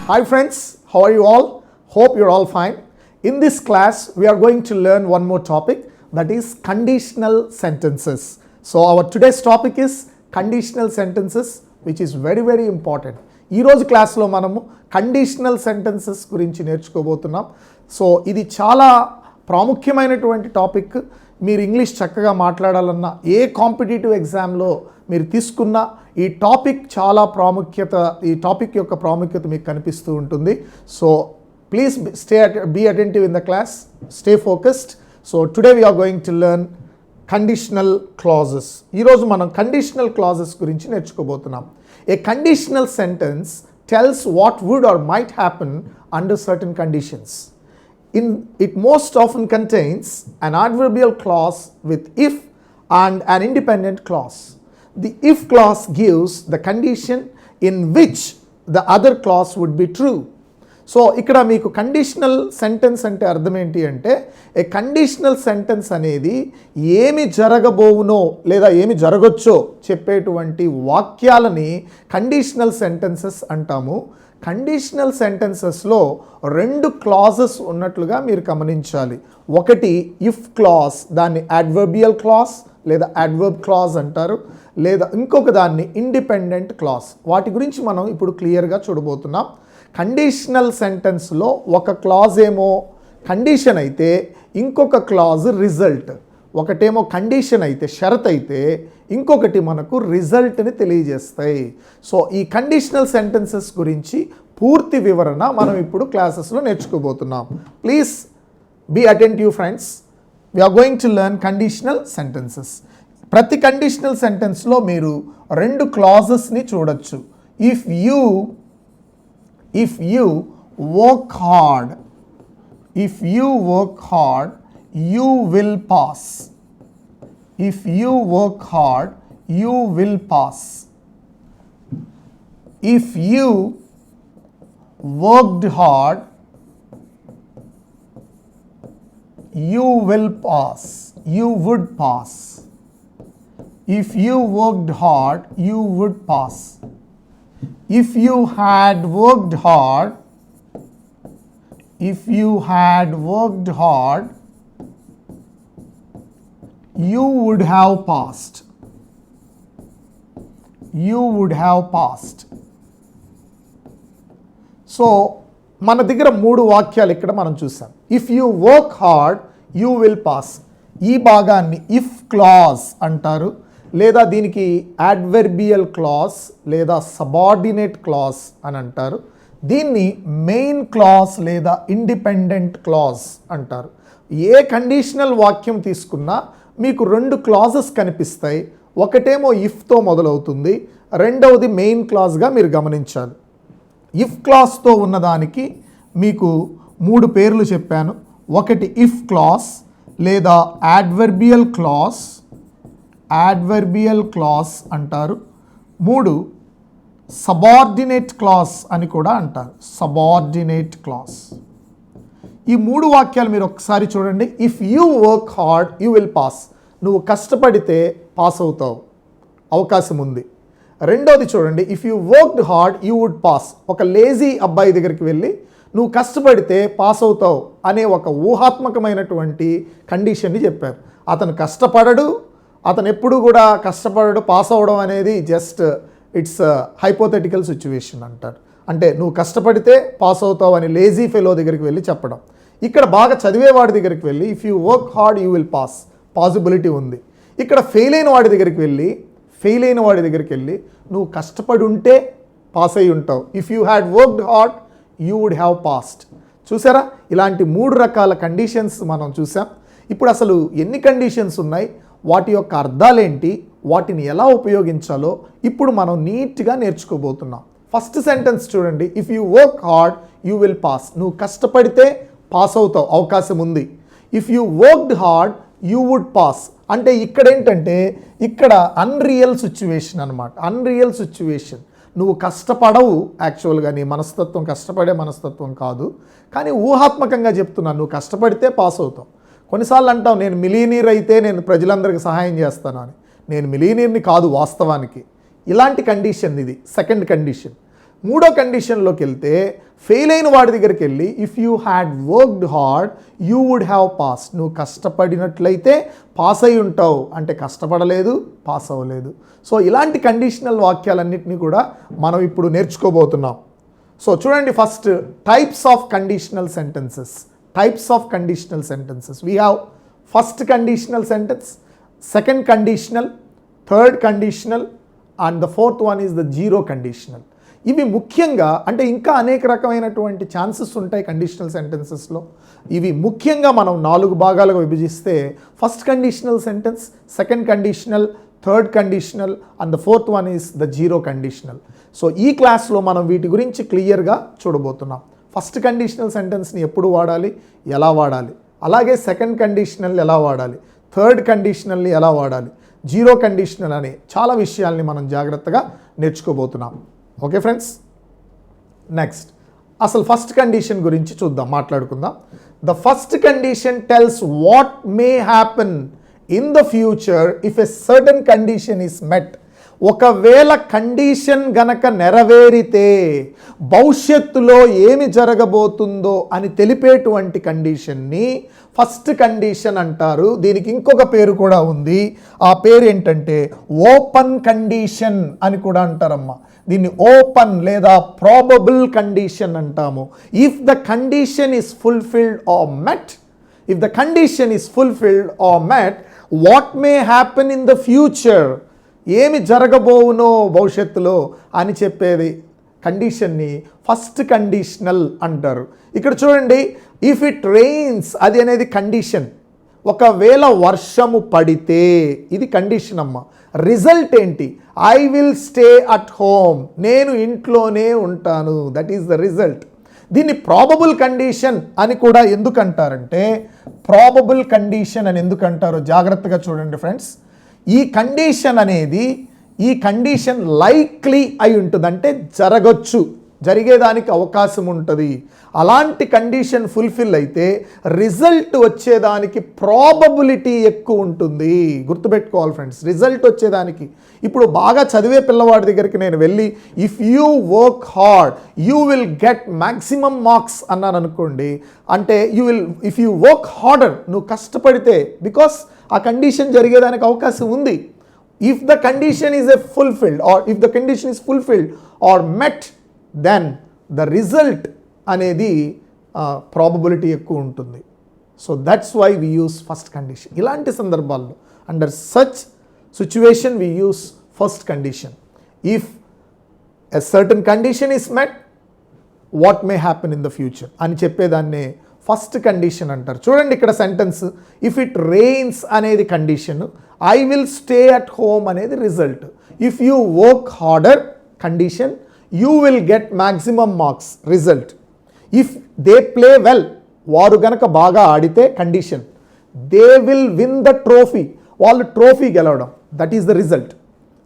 Hi friends, how are you all? Hope you're all fine. In this class, we are going to learn one more topic, that is conditional sentences. So our today's topic is conditional sentences, which is very important. ఈ రోజు క్లాస్లో మనము conditional sentences గురించి నేర్చుకోబోతున్నాం. So ఇది చాలా ప్రాముఖ్యమైనటువంటి topic. మీరు English చక్కగా మాట్లాడాలన్నా, ఏ కాంపిటేటివ్ ఎగ్జామ్లో మీరు తీసుకున్న ఈ టాపిక్ చాలా ప్రాముఖ్యత, ఈ టాపిక్ యొక్క ప్రాముఖ్యత మీకు కనిపిస్తూ ఉంటుంది. So please be attentive in the class, stay focused. So today we are going to learn conditional clauses. ఈరోజు మనం కండిషనల్ క్లాజెస్ గురించి నేర్చుకోబోతున్నాం. A conditional sentence tells what would or might happen under certain conditions. It most often contains an adverbial clause with if and an independent clause. The if clause gives the condition in which the other clause would be true. So ఇక్కడ మీకు conditional sentence అంటే అర్థం ఏంటి అంటే, ఏ conditional sentence అనేది ఏమి జరగబోవునో లేదా ఏమి జరగొచ్చో చెప్పేటువంటి వాక్యాలని కండిషనల్ సెంటెన్సెస్ అంటాము. కండిషనల్ సెంటెన్సెస్లో రెండు క్లాజెస్ ఉన్నట్లుగా మీరు గమనించాలి. ఒకటి ఇఫ్ క్లాజ్, దాన్ని అడ్వర్బియల్ క్లాజ్ లేదా అడ్వర్బ్ క్లాజ్ అంటారు, లేదా ఇంకొక దాన్ని ఇండిపెండెంట్ క్లాజ్. వాటి గురించి మనం ఇప్పుడు క్లియర్గా చూడబోతున్నాం. కండిషనల్ సెంటెన్స్లో ఒక క్లాజ్ ఏమో కండిషన్ అయితే, ఇంకొక క్లాజ్ రిజల్ట్. ఒకటేమో కండిషన్ అయితే, షరత్ అయితే, ఇంకొకటి మనకు రిజల్ట్ని తెలియజేస్తాయి. సో ఈ కండిషనల్ సెంటెన్సెస్ గురించి పూర్తి వివరణ మనం ఇప్పుడు క్లాసెస్లో నేర్చుకోబోతున్నాం. Please be attentive friends. we are going to learn conditional sentences. ప్రతి కండిషనల్ సెంటెన్స్లో మీరు రెండు క్లాజెస్ని చూడొచ్చు. if you work hard, you will pass. If you work hard, you will pass. If you worked hard, you will pass. You would pass. If you worked hard, you would pass. If you had worked hard, you would have passed. You would have passed. So మన దగ్గర మూడు వాక్యాలు ఇక్కడ మనం చూసాం. If you work hard you will pass. ఈ భాగాన్ని if clause అంటారు, లేదా దీనికి అడ్వర్బియల్ క్లాజ్ లేదా సబార్డినేట్ క్లాజ్ అని అంటారు. దీన్ని మెయిన్ క్లాజ్ లేదా ఇండిపెండెంట్ క్లాజ్ అంటారు. ఏ కండిషనల్ వాక్యం తీసుకున్నా మీకు రెండు క్లాజెస్ కనిపిస్తాయి. ఒకటేమో ఇఫ్తో మొదలవుతుంది, రెండవది మెయిన్ క్లాజ్గా మీరు గమనించాలి. ఇఫ్ క్లాజ్తో ఉన్నదానికి మీకు మూడు పేర్లు చెప్పాను. ఒకటి ఇఫ్ క్లాజ్ లేదా అడ్వర్బియల్ క్లాజ్ అంటారు. మూడు సబార్డినేట్ క్లాజ్ అని కూడా అంటారు. Subordinate clause. ఈ మూడు వాక్యాలు మీరు ఒకసారి చూడండి. If you work hard you will pass. నువ్వు కష్టపడితే పాస్ అవుతావు, అవకాశం ఉంది. రెండోది చూడండి, if you worked hard you would pass. ఒక లేజీ అబ్బాయి దగ్గరికి వెళ్ళి నువ్వు కష్టపడితే పాస్ అవుతావు అనే ఒక ఊహాత్మకమైనటువంటి కండిషన్ని చెప్పారు. అతను కష్టపడడు, అతను ఎప్పుడు కూడా కష్టపడడు. పాస్ అవ్వడం అనేది జస్ట్ ఇట్స్ హైపోథెటికల్ సిచ్యువేషన్ అంటారు. అంటే నువ్వు కష్టపడితే పాస్ అవుతావు అని లేజీ ఫెలో దగ్గరికి వెళ్ళి చెప్పడం. ఇక్కడ బాగా చదివేవాడి దగ్గరికి వెళ్ళి if you work hard you will pass, possibility ఉంది. ఇక్కడ ఫెయిల్ అయిన వాడి దగ్గరికి వెళ్ళి నువ్వు కష్టపడి ఉంటే పాస్ అయి ఉంటావు. If you had worked hard you would have passed. చూసారా, ఇలాంటి మూడు రకాల కండిషన్స్ మనం చూసాం. ఇప్పుడు అసలు ఎన్ని కండిషన్స్ ఉన్నాయి, వాటి యొక్క అర్థాలేంటి, వాటిని ఎలా ఉపయోగించాలో ఇప్పుడు మనం నీట్గా నేర్చుకోబోతున్నాం. ఫస్ట్ సెంటెన్స్ చూడండి, if you work hard you will pass. నువ్వు కష్టపడితే పాస్ అవుతావు, అవకాశం ఉంది. If you worked hard you would pass అంటే ఇక్కడ ఏంటంటే, ఇక్కడ అన్రియల్ సిచ్యువేషన్ అనమాట. Unreal situation. నువ్వు కష్టపడవు, యాక్చువల్గా నీ మనస్తత్వం కష్టపడే మనస్తత్వం కాదు, కానీ ఊహాత్మకంగా చెప్తున్నాను, నువ్వు కష్టపడితే పాస్ అవుతావు. కొన్నిసార్లు అంటావు, నేను మిలీనీర్ అయితే నేను ప్రజలందరికీ సహాయం చేస్తాను అని. నేను మిలీనీర్ని కాదు వాస్తవానికి. ఇలాంటి కండిషన్ ఇది సెకండ్ కండిషన్. మూడో కండిషన్లోకి వెళ్తే ఫెయిల్ అయిన వాడి దగ్గరికి వెళ్ళి if you had worked hard you would have pass. నువ్వు కష్టపడినట్లయితే పాస్ అయి ఉంటావు, అంటే కష్టపడలేదు, పాస్ అవ్వలేదు. సో ఇలాంటి కండిషనల్ వాక్యాలన్నింటినీ కూడా మనం ఇప్పుడు నేర్చుకోబోతున్నాం. సో చూడండి, first types of conditional sentences. Types of conditional sentences we have first conditional sentence, second conditional, third conditional and the fourth one is the zero conditional. ఇవి ముఖ్యంగా, అంటే ఇంకా అనేక రకమైనటువంటి ఛాన్సెస్ ఉంటాయి కండిషనల్ సెంటెన్సెస్లో. ఇవి ముఖ్యంగా మనం 4 భాగాలుగా విభజిస్తే first conditional sentence, second conditional, third conditional and the fourth one is the zero conditional. So ఈ క్లాస్లో మనం వీటి గురించి క్లియర్గా చూడబోతున్నాం. ఫస్ట్ కండిషనల్ సెంటెన్స్ని ఎప్పుడు వాడాలి, ఎలా వాడాలి, అలాగే సెకండ్ కండిషనల్ ఎలా వాడాలి, థర్డ్ కండిషనల్ని ఎలా వాడాలి, జీరో కండిషనల్ అనే చాలా విషయాల్ని మనం జాగ్రత్తగా నేర్చుకోబోతున్నాం. ఓకే ఫ్రెండ్స్, నెక్స్ట్ అసలు ఫస్ట్ కండిషన్ గురించి చూద్దాం, మాట్లాడుకుందాం. The first condition tells what may happen in the future if a certain condition is met. ఒకవేళ కండిషన్ గనక నెరవేరితే భవిష్యత్తులో ఏమి జరగబోతుందో అని తెలిపేటువంటి కండిషన్ని ఫస్ట్ కండిషన్ అంటారు. దీనికి ఇంకొక పేరు కూడా ఉంది, ఆ పేరు ఏంటంటే ఓపెన్ కండిషన్ అని కూడా అంటారమ్మా. దీన్ని ఓపెన్ లేదా ప్రాబబుల్ కండిషన్ అంటాము. If the condition is fulfilled or met, if the condition is fulfilled or met, what may happen in the future, ఏమి జరగబోవునో భవిష్యత్తులో అని చెప్పేది కండిషన్ని ఫస్ట్ కండిషనల్ అంటారు. ఇక్కడ చూడండి, ఇఫ్ ఇట్ రెయిన్స్ అది అనేది కండిషన్. ఒకవేళ వర్షము పడితే ఇది కండిషన్ అమ్మ. రిజల్ట్ ఏంటి, I will stay at home, నేను ఇంట్లోనే ఉంటాను, దట్ ఈస్ ద రిజల్ట్. దీన్ని ప్రాబబుల్ కండిషన్ అని కూడా ఎందుకు అంటారంటే, ప్రాబబుల్ కండిషన్ అని ఎందుకు అంటారో జాగ్రత్తగా చూడండి ఫ్రెండ్స్. ఈ కండిషన్ అనేది, ఈ కండిషన్ లైక్లీ అయి ఉంటుంది, అంటే జరగచ్చు, జరిగేదానికి అవకాశం ఉంటుంది. అలాంటి కండిషన్ ఫుల్ఫిల్ అయితే రిజల్ట్ వచ్చేదానికి ప్రాబబిలిటీ ఎక్కువ ఉంటుంది. గుర్తుపెట్టుకోవాలి ఫ్రెండ్స్, రిజల్ట్ వచ్చేదానికి. ఇప్పుడు బాగా చదివే పిల్లవాడి దగ్గరికి నేను వెళ్ళి if you work hard you will get maximum marks అన్నాను అనుకోండి, అంటే ఇఫ్ యూ వర్క్ హార్డర్, నువ్వు కష్టపడితే, బికాస్ ఆ కండిషన్ జరిగేదానికి అవకాశం ఉంది. If the condition is fulfilled or if the condition is fulfilled or met, then the result అనేది ప్రాబబిలిటీ ఎక్కువ ఉంటుంది. So that's why we use first condition. ఇలాంటి సందర్భాల్లో under such situation we use first condition. If a certain condition is met, what may happen in the future అని చెప్పేదాన్నే first condition అంటారు. చూడండి ఇక్కడ సెంటెన్స్, ఇఫ్ ఇట్ రెయిన్స్ అనేది condition, I will stay at home అనేది result. If you work harder condition, you will get maximum marks result. If they play well, వారు గనక బాగా ఆడితే condition, they will win the trophy, వాళ్ళు trophy గెలవడం, that is the result.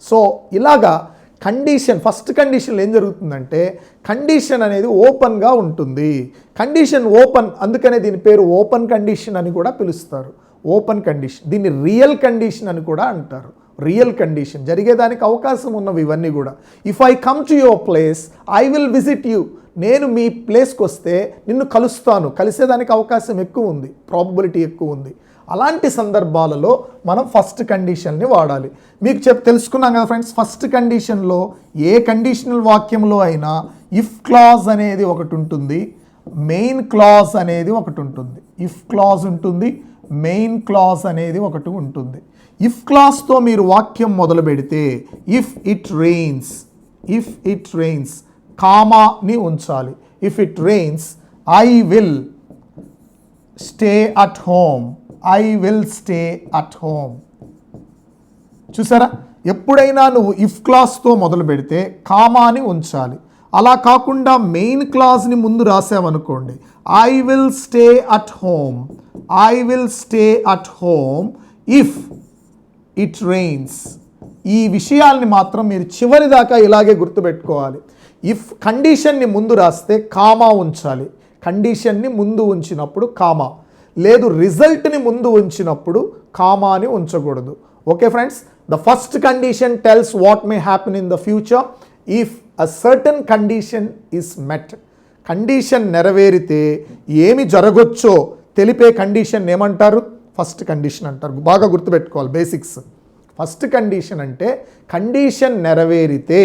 So ఇలాగా condition, first కండిషన్లో ఏం జరుగుతుందంటే కండిషన్ అనేది ఓపెన్గా ఉంటుంది. కండిషన్ ఓపెన్, అందుకనే దీని పేరు ఓపెన్ కండిషన్ అని కూడా పిలుస్తారు. ఓపెన్ కండిషన్, దీన్ని రియల్ కండిషన్ అని కూడా అంటారు. రియల్ కండిషన్, జరిగేదానికి అవకాశం ఉన్నవి ఇవన్నీ కూడా. If I come to your place I will visit you, నేను మీ ప్లేస్కి వస్తే నిన్ను కలుస్తాను, కలిసేదానికి అవకాశం ఎక్కువ ఉంది, ప్రాబబిలిటీ ఎక్కువ ఉంది. అలాంటి సందర్భాలలో మనం ఫస్ట్ కండిషన్ని వాడాలి. మీకు తెలుసుకున్నాం కదా ఫ్రెండ్స్, ఫస్ట్ కండిషన్లో ఏ కండిషనల్ వాక్యంలో అయినా ఇఫ్ క్లాజ్ అనేది ఒకటి ఉంటుంది, మెయిన్ క్లాజ్ అనేది ఒకటి ఉంటుంది. ఇఫ్ క్లాజ్ ఉంటుంది, మెయిన్ క్లాజ్ అనేది ఒకటి ఉంటుంది. ఇఫ్ క్లాజ్తో మీరు వాక్యం మొదలు పెడితే if it rains, if it rains కామాని ఉంచాలి. If it rains I will stay at home, I will stay at home. చూసారా, ఎప్పుడైనా నువ్వు ఇఫ్ క్లాజ్తో మొదలు పెడితే కామాని ఉంచాలి. అలా కాకుండా మెయిన్ క్లాజ్ని ముందు రాసామనుకోండి, I will stay at home, I will stay at home if it rains. ఈ విషయాల్ని మాత్రం మీరు చివరి దాకా ఇలాగే గుర్తుపెట్టుకోవాలి. ఇఫ్ కండిషన్ని ముందు రాస్తే కామా ఉంచాలి, కండిషన్ని ముందు ఉంచినప్పుడు కామా, లేదు రిజల్ట్ని ముందు ఉంచినప్పుడు కామాని ఉంచకూడదు. Okay friends, the first condition tells what may happen in the future. If a certain condition is met. కండిషన్ నెరవేరితే ఏమి జరగొచ్చో తెలిపే కండిషన్ ఏమంటారు? ఫస్ట్ కండిషన్ అంటారు. బాగా గుర్తుపెట్టుకోవాలి బేసిక్స్. ఫస్ట్ కండిషన్ అంటే కండిషన్ నెరవేరితే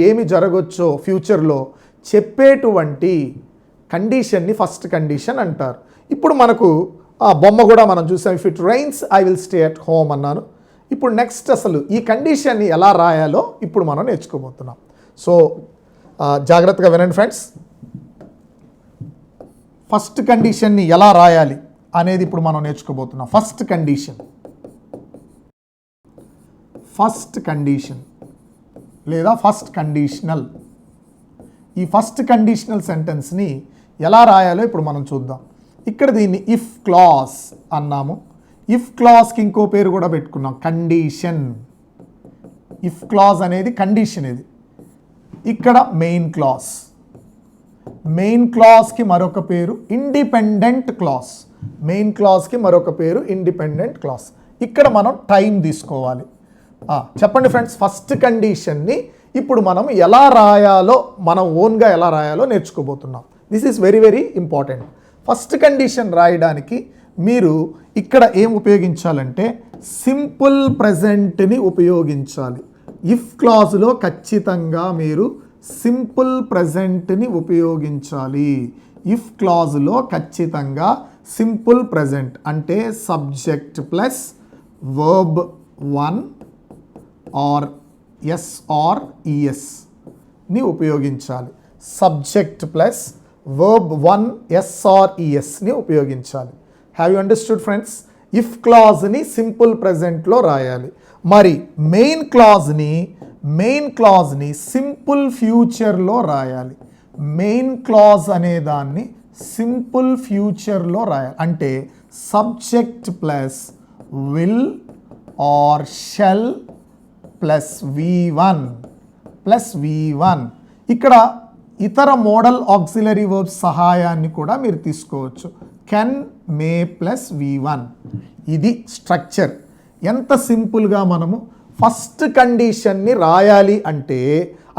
ఏమి జరగొచ్చో ఫ్యూచర్లో చెప్పేటువంటి కండిషన్ని ఫస్ట్ కండిషన్ అంటారు. ఇప్పుడు మనకు ఆ బొమ్మ కూడా మనం చూసాం. If it rains I will stay at home అన్నాను. ఇప్పుడు నెక్స్ట్ అసలు ఈ కండిషన్ని ఎలా రాయాలో ఇప్పుడు మనం నేర్చుకోబోతున్నాం. సో జాగ్రత్తగా వినండి ఫ్రెండ్స్. ఫస్ట్ కండిషన్ని ఎలా రాయాలి అనేది ఇప్పుడు మనం నేర్చుకోబోతున్నాం. ఫస్ట్ కండిషన్ లేదా ఫస్ట్ కండిషనల్. ఈ ఫస్ట్ కండిషనల్ సెంటెన్స్ని ఎలా రాయాలో ఇప్పుడు మనం చూద్దాం. ఇక్కడ దీన్ని ఇఫ్ క్లాజ్ అన్నాము. ఇఫ్ క్లాజ్కి ఇంకో పేరు కూడా పెట్టుకున్నాం, కండిషన్. ఇఫ్ క్లాజ్ అనేది కండిషన్. ఇది ఇక్కడ మెయిన్ క్లాజ్కి మరొక పేరు ఇండిపెండెంట్ క్లాజ్. ఇక్కడ మనం టైం తీసుకోవాలి. చెప్పండి ఫ్రెండ్స్, ఫస్ట్ కండిషన్ని ఇప్పుడు మనం ఎలా రాయాలో, మనం ఓన్గా ఎలా రాయాలో నేర్చుకోబోతున్నాం. This is very very important. First condition రాయడానికి మీరు ఇక్కడ ఏం ఉపయోగించాలంటే సింపుల్ ప్రెజెంట్ని ఉపయోగించాలి. ఇఫ్ క్లాజ్లో ఖచ్చితంగా మీరు సింపుల్ ప్రెజెంట్ని ఉపయోగించాలి. ఇఫ్ క్లాజ్లో ఖచ్చితంగా సింపుల్ ప్రెజెంట్ అంటే subject plus verb 1 or s or ఈఎస్ని ఉపయోగించాలి. Subject plus verb 1 s or ఈఎస్ని ఉపయోగించాలి. Have you understood friends? If క్లాజ్ని సింపుల్ ప్రెజెంట్లో రాయాలి. మరి మెయిన్ క్లాజ్ని సింపుల్ ఫ్యూచర్లో రాయాలి. మెయిన్ క్లాజ్ అనే దాన్ని సింపుల్ ఫ్యూచర్లో రాయాలి. అంటే subject plus will or shall plus V1. ఇక్కడ ఇతర మోడల్ ఆక్సిలరీ వర్బ్స్ సహాయాన్ని కూడా మీరు తీసుకోవచ్చు. Can, May plus V1. ఇది స్ట్రక్చర్. ఎంత సింపుల్గా మనము ఫస్ట్ కండిషన్ని రాయాలి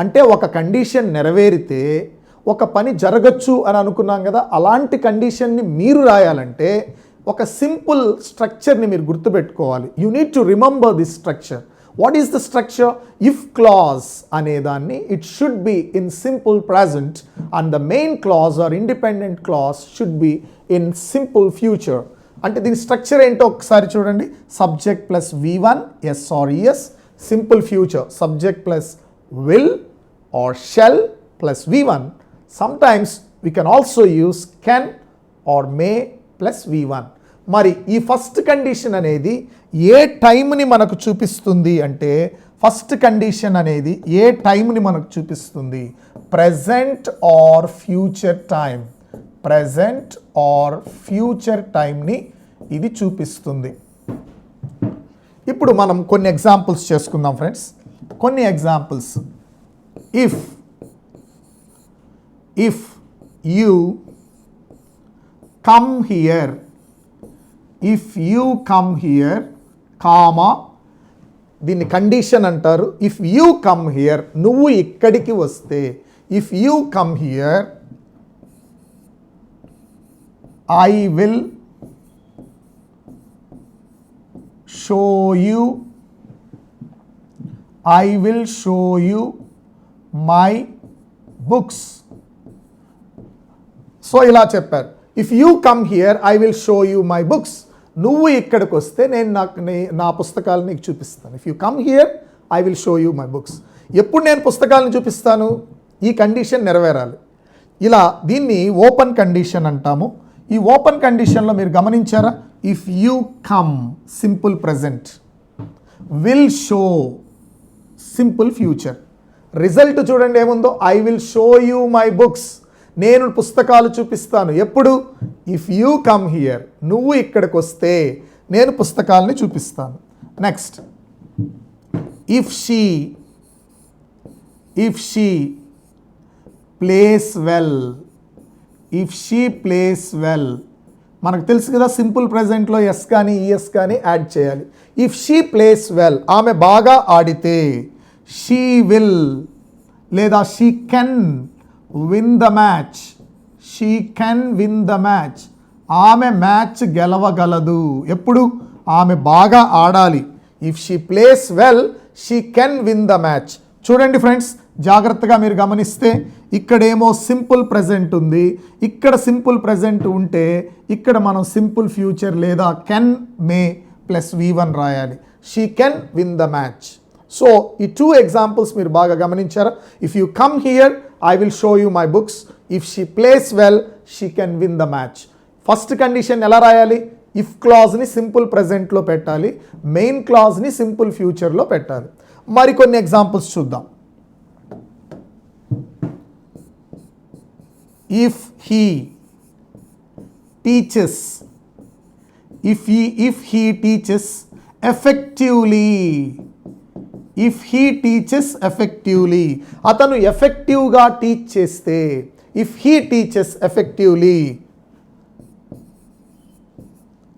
అంటే ఒక కండిషన్ నెరవేరితే ఒక పని జరగచ్చు అని అనుకున్నాం కదా, అలాంటి కండిషన్ని మీరు రాయాలంటే ఒక సింపుల్ స్ట్రక్చర్ని మీరు గుర్తుపెట్టుకోవాలి. You need to remember this structure. What is the structure? If clause అనేదాన్ని it should be in simple present and the main clause or independent clause should be in simple future. అంటే దీని structure ఏంటో ఒకసారి చూడండి. Subject plus V1 s or es. Simple future subject plus will or shall plus V1. Sometimes we can also use can or may plus V1. మరి ఈ first condition అనేది ఏ టైంని మనకు చూపిస్తుంది అంటే ఫస్ట్ కండిషన్ అనేది ఏ టైంని మనకు చూపిస్తుంది? ప్రెజెంట్ ఆర్ ఫ్యూచర్ టైంని ఇది చూపిస్తుంది. ఇప్పుడు మనం కొన్ని ఎగ్జాంపుల్స్ చేసుకుందాం ఫ్రెండ్స్. కొన్ని examples. If you come here comma, దీన్ని కండిషన్ అంటారు. ఇఫ్ యూ కమ్ హియర్, నువ్వు ఇక్కడికి వస్తే, if you come here I will show you my books. So ఇలా చెప్పారు. If you come here I will show you my books. నువ్వు ఇక్కడికి వస్తే నేను నా పుస్తకాలను నీకు చూపిస్తాను. If you come here I will show you my books. ఎప్పుడు నేను పుస్తకాలను చూపిస్తాను? ఈ కండిషన్ నెరవేరాలి. ఇలా దీన్ని ఓపెన్ కండిషన్ అంటాము. ఈ ఓపెన్ కండిషన్లో మీరు గమనించారా? If you come simple present, will show simple future. Result చూడండి ఏముందో. I will show you my books. నేను పుస్తకాలు చూపిస్తాను. ఎప్పుడు? ఇఫ్ యూ కమ్ హియర్, నువ్వు ఇక్కడికి వస్తే నేను పుస్తకాలని చూపిస్తాను. Next, if she place well. మనకు తెలుసు కదా, సింపుల్ ప్రెజెంట్లో ఎస్ కానీ ఈఎస్ కానీ యాడ్ చేయాలి. ఇఫ్ షీ ప్లేస్ వెల్, ఆమె బాగా ఆడితే. షీ విల్ లేదా she can win the match. She can win the match. ఆమె మ్యాచ్ గెలవగలదు. ఎప్పుడు? ఆమె బాగా ఆడాలి. If she place well she can win the match. చూడండి ఫ్రెండ్స్, జాగ్రత్తగా మీరు గమనిస్తే ఇక్కడేమో సింపుల్ ప్రజెంట్ ఉంది, ఇక్కడ సింపుల్ ప్రజెంట్ ఉంటే ఇక్కడ మనం సింపుల్ ఫ్యూచర్ లేదా కెన్ మే ప్లస్ V1 రాయాలి. She can win the match. So ఈ 2 ఎగ్జాంపుల్స్ మీరు బాగా గమనించారా? If you come here I will show you my books. If she place well she can win the match. First condition ఎలా రాయాలి? If క్లాజ్ని simple ప్రజెంట్లో పెట్టాలి, main క్లాజ్ని simple ఫ్యూచర్లో పెట్టాలి. మరికొన్ని ఎగ్జాంపుల్స్ చూద్దాం. If he teaches, if he teaches effectively. If he teaches effectively, అతను ఎఫెక్టివ్గా టీచ్ చేస్తే. If he teaches effectively,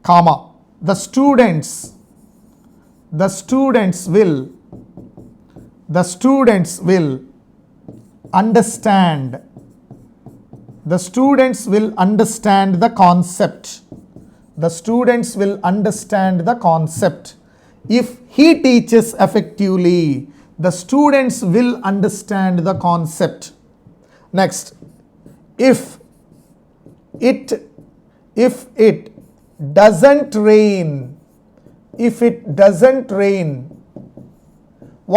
comma the students will understand. The students will understand the concept. The students will understand the concept. If he teaches effectively, the students will understand the concept. Next, if it doesn't rain, if it doesn't rain,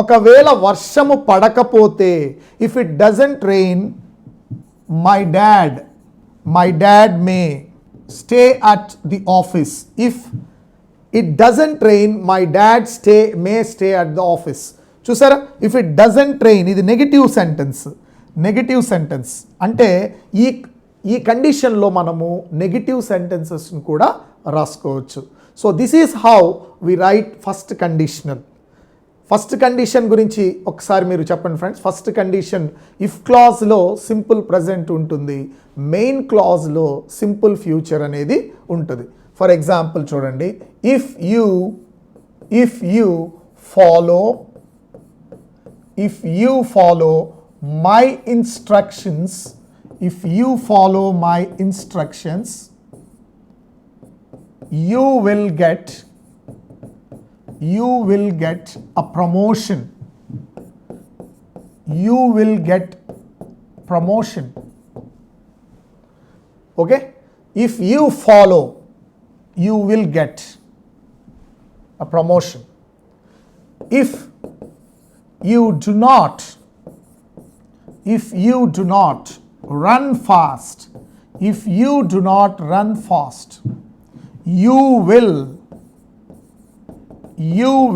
ఒకవేళ వర్షము పడకపోతే, if it doesn't rain, my dad may stay at the office. If it doesn't rain, my dad may stay at the office. చూసారా? if it doesn't rain, ఇది negative sentence అంటే ఈ కండిషన్లో మనము negative సెంటెన్సెస్ను కూడా రాసుకోవచ్చు. So this is how we write first conditional. First condition గురించి ఒకసారి మీరు చెప్పండి ఫ్రెండ్స్. ఫస్ట్ కండిషన్ ఇఫ్ క్లాజ్లో సింపుల్ ప్రజెంట్ ఉంటుంది, మెయిన్ క్లాజ్లో సింపుల్ ఫ్యూచర్ అనేది ఉంటుంది. ఫర్ ఎగ్జాంపుల్ చూడండి, if you follow my instructions, if you follow my instructions, you will get a promotion. You will get promotion. Okay? If you follow, you will get a promotion. If you do not run fast, if you do not run fast, you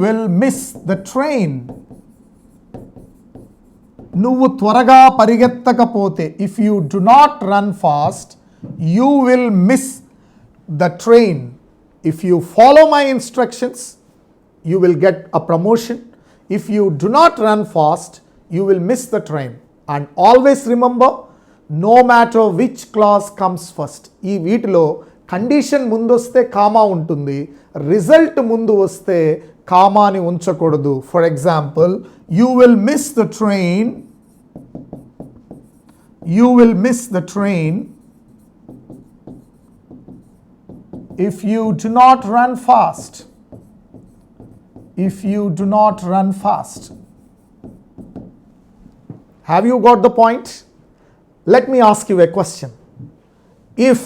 will miss the train. నువ్వు త్వరగా పరిగెత్తకపోతే, if you do not run fast, you will miss the train. If you follow my instructions, you will get a promotion. If you do not run fast, you will miss the train. And always remember, no matter which clause comes first, ఈ వీటిలో condition ముందు వస్తే comma ఉంటుంది, result ముందు వస్తే కామాని ఉంచకూడదు. For example, you will miss the train if you do not run fast. If you do not run fast. Have you got the point? Let me ask you a question. If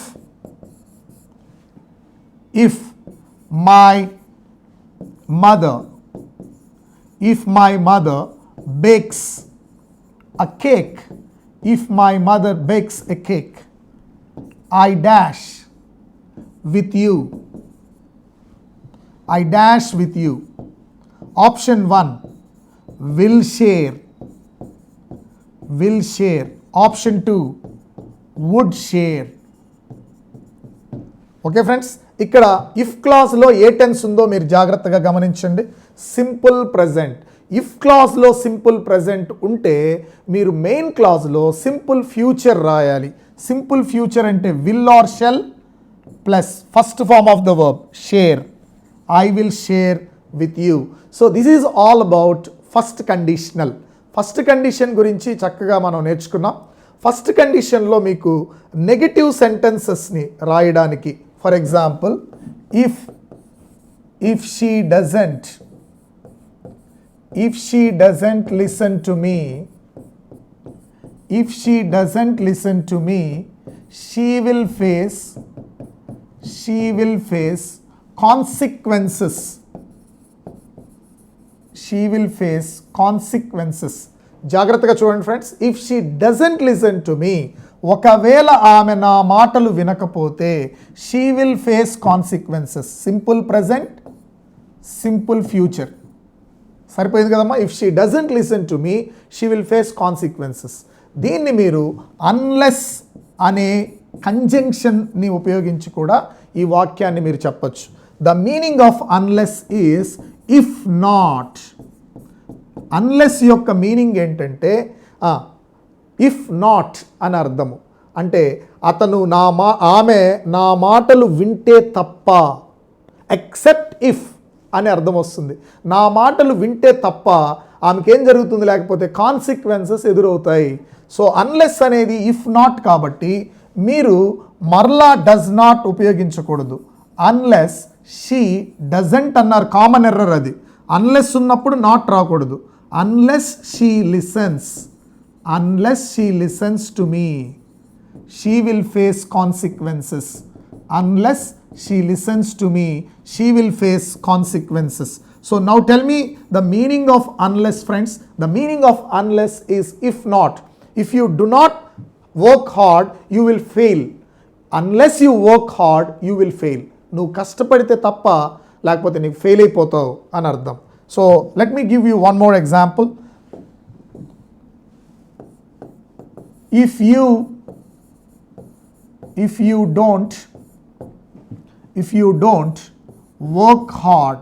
my mother bakes a cake, if my mother bakes a cake, I dash with you. Option 1, will share. Option 2, would share. Okay friends, ఇక్కడ if క్లాజ్లో ఏ tense ఉందో మీరు జాగ్రత్తగా గమనించండి. Simple present. If క్లాజ్లో simple present ఉంటే మీరు మెయిన్ క్లాజ్లో సింపుల్ ఫ్యూచర్ రాయాలి. సింపుల్ ఫ్యూచర్ అంటే will or shall plus first form of the verb share. I will share with you. So this is all about first conditional. First condition గురించి చక్కగా మనం నేర్చుకున్నాం. First కండిషన్లో మీకు నెగటివ్ సెంటెన్సెస్ని రాయడానికి, for example if she doesn't listen to me, if she doesn't listen to me, she will face consequences. She will face consequences. జాగ్రత్తగా చూడండి friends. If she doesn't listen to me, ఒకవేళ ఆమె నా మాటలు వినకపోతే, she will face consequences. Simple present, simple future. సరిపోయింది కదమ్మా. If she doesn't listen to me, she will face consequences. దీన్ని మీరు అన్లెస్ అనే కంజంక్షన్ని ఉపయోగించి కూడా ఈ వాక్యాన్ని మీరు చెప్పచ్చు. The meaning of unless is if not. Unless యొక్క మీనింగ్ ఏంటంటే ఇఫ్ నాట్ అని అర్థము. అంటే అతను ఆమె నా మాటలు వింటే తప్ప, ఎక్సెప్ట్ ఇఫ్ అని అర్థం వస్తుంది. నా మాటలు వింటే తప్ప ఆమెకేం జరుగుతుంది, లేకపోతే కాన్సిక్వెన్సెస్ ఎదురవుతాయి. సో అన్లెస్ అనేది ఇఫ్ నాట్ కాబట్టి మీరు మరలా డస్ నాట్ ఉపయోగించకూడదు. అన్లెస్ షీ డజంట్ అన్నారు, కామన్ ఎర్రర్ అది. అన్లెస్ ఉన్నప్పుడు నాట్ రాకూడదు. Unless she listens to me, she will face consequences. Unless she listens to me, she will face consequences. So now tell me the meaning of unless, friends. The meaning of unless is if not. If you do not work hard, you will fail. Unless you work hard, you will fail. నువ్వు కష్టపడితే తప్ప లేకపోతే నీకు fail అయిపోతావు అని అర్థం. So let me give you one more example. If you don't work hard,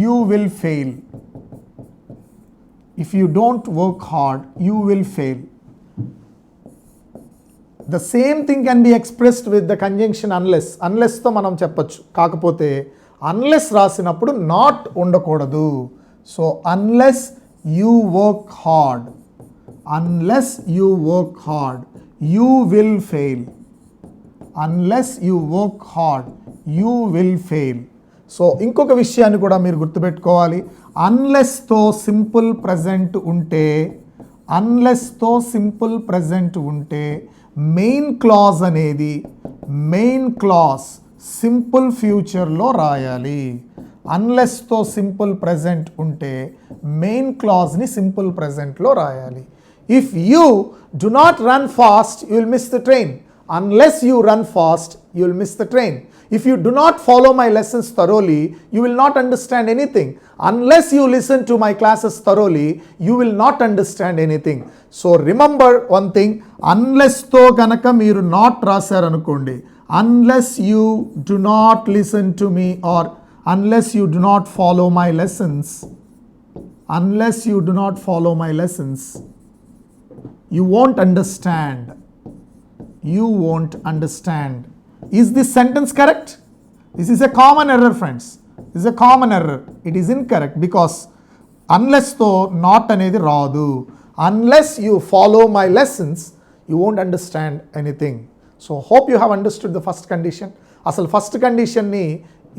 you will fail. If you don't work hard, you will fail. The same thing can be expressed with the conjunction unless. Unless తో మనం చెప్పచ్చు. కాకపోతే unless రాసినప్పుడు not ఉండకూడదు. So unless you work hard, you will fail. Unless you work hard, you will fail. So ఇంకొక విషయాన్ని కూడా మీరు గుర్తుపెట్టుకోవాలి. అన్లెస్తో సింపుల్ ప్రజెంట్ ఉంటే మెయిన్ క్లాజ్ అనేది సింపుల్ ఫ్యూచర్లో రాయాలి. అన్లెస్తో సింపుల్ ప్రజెంట్ ఉంటే మెయిన్ క్లాజ్ని సింపుల్ ప్రజెంట్లో రాయాలి. If you do not run fast, you will miss the train. Unless you run fast, you will miss the train. If you do not follow my lessons thoroughly, you will not understand anything. Unless you listen to my classes thoroughly, you will not understand anything. So remember one thing, unless తో కనుక మీరు not రాశారనుకోండి, unless you do not listen to me or unless you do not follow my lessons, you won't understand. Is this sentence correct? This is a common error, friends. This is a common error. It is incorrect because unless తో not అనేది రాదు. Unless you follow my lessons, you won't understand anything. So hope you have understood the first condition. అసలు first కండిషన్ని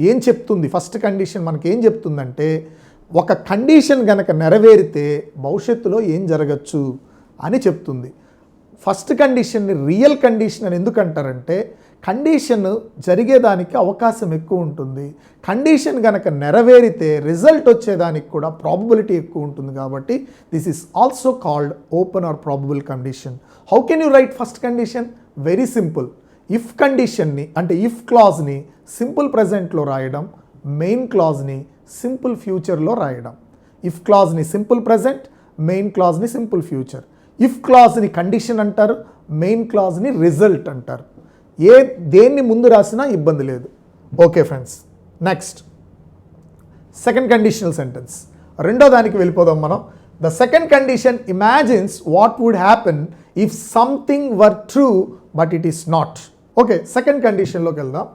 ఏం చెప్తుంది? First condition మనకి ఏం చెప్తుందంటే, ఒక కండిషన్ గనక నెరవేరితే భవిష్యత్తులో ఏం జరగచ్చు అని చెప్తుంది. ఫస్ట్ కండిషన్ని రియల్ కండిషన్ అని ఎందుకు అంటారంటే, కండిషన్ జరిగేదానికి అవకాశం ఎక్కువ ఉంటుంది. కండిషన్ కనుక నెరవేరితే రిజల్ట్ వచ్చేదానికి కూడా ప్రాబబిలిటీ ఎక్కువ ఉంటుంది. కాబట్టి this is also called open or probable condition. How can you write first condition? Very simple. If కండిషన్ని అంటే ఇఫ్ క్లాజ్ని సింపుల్ ప్రజెంట్లో రాయడం, మెయిన్ క్లాజ్ని సింపుల్ ఫ్యూచర్లో రాయడం. ఇఫ్ క్లాజ్ని సింపుల్ ప్రజెంట్, మెయిన్ క్లాజ్ని సింపుల్ ఫ్యూచర్. ఇఫ్ క్లాజ్ని కండిషన్ అంటారు, మెయిన్ క్లాజ్ని రిజల్ట్ అంటారు. దేన్ని ముందు రాసినా ఇబ్బంది లేదు. Okay friends, next second conditional sentence. రెండో దానికి వెళ్ళిపోదాం మనం. The second condition imagines what would happen if something were true but it is not. Okay, second కండిషన్లోకి వెళ్దాం.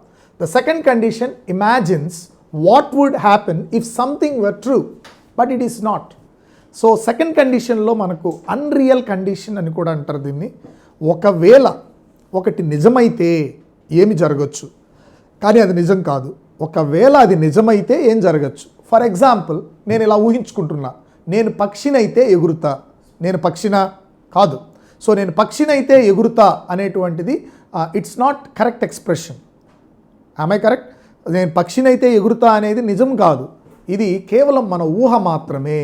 The second condition imagines what would happen if something were true but it is not. So second కండిషన్లో మనకు unreal condition అని కూడా అంటారు దీన్ని. ఒకవేళ ఒకటి నిజమైతే ఏమి జరగచ్చు, కానీ అది నిజం కాదు. ఒకవేళ అది నిజమైతే ఏం జరగచ్చు? ఫర్ ఎగ్జాంపుల్, నేను ఇలా ఊహించుకుంటున్నా, నేను పక్షినైతే ఎగురుతా. నేను పక్షినా? కాదు. సో నేను పక్షినైతే ఎగురుతా అనేటువంటిది ఇట్స్ నాట్ కరెక్ట్ ఎక్స్ప్రెషన్. ఆమె కరెక్ట్? నేను పక్షినైతే ఎగురుతా అనేది నిజం కాదు, ఇది కేవలం మన ఊహ మాత్రమే.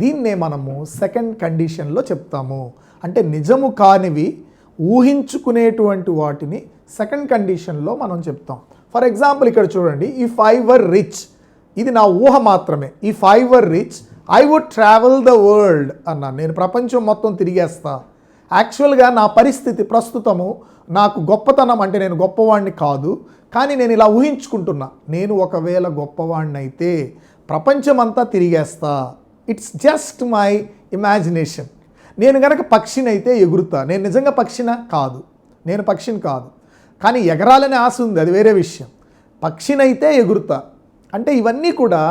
దీన్నే మనము సెకండ్ కండిషన్లో చెప్తాము. అంటే నిజము కానివి ఊహించుకునేటువంటి వాటిని సెకండ్ కండిషన్లో మనం చెప్తాం. ఫర్ ఎగ్జాంపుల్ ఇక్కడ చూడండి, ఇఫ్ ఐ వర్ రిచ్, ఇది నా ఊహ మాత్రమే. If I were rich I would travel the world అన్నాను. నేను ప్రపంచం మొత్తం తిరిగేస్తా. యాక్చువల్గా నా పరిస్థితి ప్రస్తుతము, నాకు గొప్పతనం అంటే నేను గొప్పవాడిని కాదు, కానీ నేను ఇలా ఊహించుకుంటున్నా, నేను ఒకవేళ గొప్పవాడిని అయితే ప్రపంచమంతా తిరిగేస్తా. It's just my imagination. నేను కనుక పక్షినైతే ఎగురుతా. నేను నిజంగా పక్షినా? కాదు, నేను పక్షిని కాదు, కానీ ఎగరాలనే ఆశ ఉంది, అది వేరే విషయం. పక్షినైతే ఎగురుతా అంటే ఇవన్నీ కూడా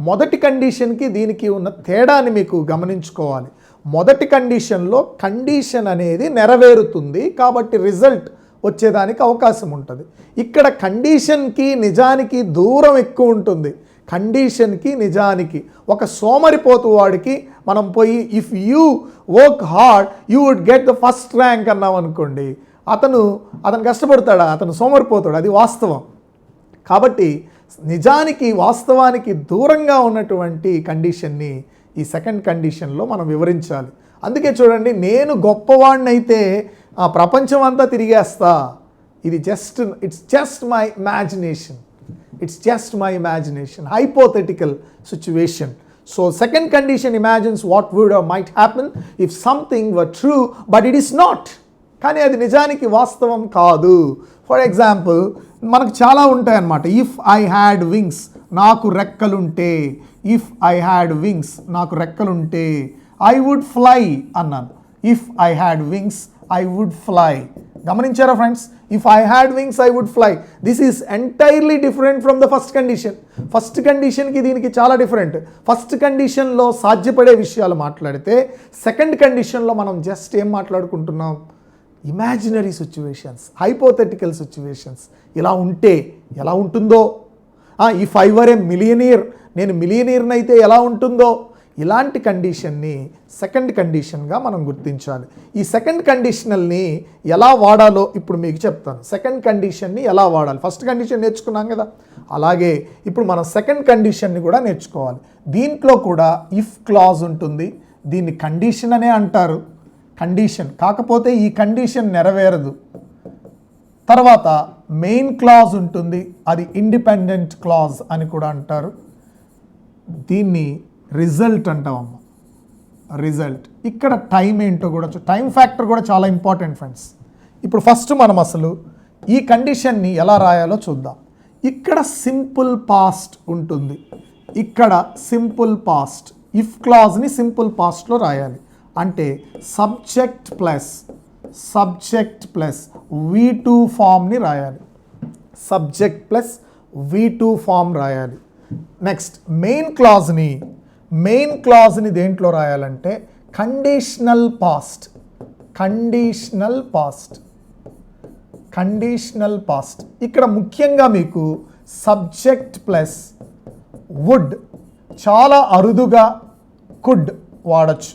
మొదటి కండిషన్కి దీనికి ఉన్న తేడాని మీకు గమనించుకోవాలి. మొదటి కండిషన్లో కండిషన్ అనేది నెరవేరుతుంది కాబట్టి రిజల్ట్ వచ్చేదానికి అవకాశం ఉంటుంది. ఇక్కడ కండిషన్కి నిజానికి దూరం ఎక్కువ ఉంటుంది. కండిషన్కి నిజానికి, ఒక సోమరిపోతు వాడికి మనం పోయి if you work hard you would get the first rank అన్నాం అనుకోండి, అతను కష్టపడతాడా? అతను సోమరిపోతాడు. అది వాస్తవం. కాబట్టి నిజానికి వాస్తవానికి దూరంగా ఉన్నటువంటి కండిషన్ని ఈ సెకండ్ కండిషన్లో మనం వివరించాలి. అందుకే చూడండి, నేను గొప్పవాడినైతే ఆ ప్రపంచం అంతా తిరిగేస్తా. ఇది it's just my imagination. It's just my imagination, hypothetical situation. So second condition imagines what would or might happen if something were true but it is not. కానీ అది నిజానికి వాస్తవం కాదు. ఫర్ ఎగ్జాంపుల్, మనకు చాలా ఉంటాయన్నమాట. ఇఫ్ ఐ హ్యాడ్ వింగ్స్, నాకు రెక్కలుంటే. ఇఫ్ ఐ హ్యాడ్ వింగ్స్, నాకు రెక్కలుంటే ఐ వుడ్ ఫ్లై అన్నాను. If I had wings I would fly. గమనించారా friends? If I had wings I would fly. This is entirely different from the first condition. First కండిషన్కి దీనికి చాలా different. First కండిషన్లో సాధ్యపడే విషయాలు మాట్లాడితే, సెకండ్ కండిషన్లో మనం జస్ట్ ఏం మాట్లాడుకుంటున్నాం? Imaginary situations, hypothetical situations. ఇలా ఉంటే ఎలా ఉంటుందో, if I were A millionaire, నేను మిలియనీర్ని అయితే ఎలా ఉంటుందో, ఇలాంటి కండిషన్ని సెకండ్ కండిషన్గా మనం గుర్తించాలి. ఈ సెకండ్ కండిషనల్ని ఎలా వాడాలో ఇప్పుడు మీకు చెప్తాను. సెకండ్ కండిషన్ని ఎలా వాడాలి? ఫస్ట్ కండిషన్ నేర్చుకున్నాం కదా, అలాగే ఇప్పుడు మనం సెకండ్ కండిషన్ని కూడా నేర్చుకోవాలి. దీంట్లో కూడా ఇఫ్ క్లాజ్ ఉంటుంది. దీన్ని కండిషన్ అనే అంటారు, కండిషన్. కాకపోతే ఈ కండిషన్ నెరవేరదు. తర్వాత మెయిన్ క్లాజ్ ఉంటుంది, అది ఇండిపెండెంట్ క్లాజ్ అని కూడా అంటారు. దీన్ని రిజల్ట్ అంటామమ్మ, రిజల్ట్. ఇక్కడ టైం ఏంటో కూడా, టైం ఫ్యాక్టర్ కూడా చాలా ఇంపార్టెంట్ ఫ్రెండ్స్. ఇప్పుడు ఫస్ట్ మనం అసలు ఈ కండిషన్ని ఎలా రాయాలో చూద్దాం. ఇక్కడ సింపుల్ పాస్ట్ ఉంటుంది, ఇక్కడ సింపుల్ పాస్ట్. ఇఫ్ క్లాజ్ని సింపుల్ పాస్ట్లో రాయాలి. అంటే సబ్జెక్ట్ ప్లస్ V2 ఫామ్ని రాయాలి. సబ్జెక్ట్ ప్లస్ V2 ఫామ్ రాయాలి. నెక్స్ట్ మెయిన్ క్లాజ్ని దేంట్లో రాయాలంటే కండిషనల్ పాస్ట్. ఇక్కడ ముఖ్యంగా మీకు సబ్జెక్ట్ ప్లస్ వుడ్ చాలా అరుదుగా కుడ్ వాడచ్చు,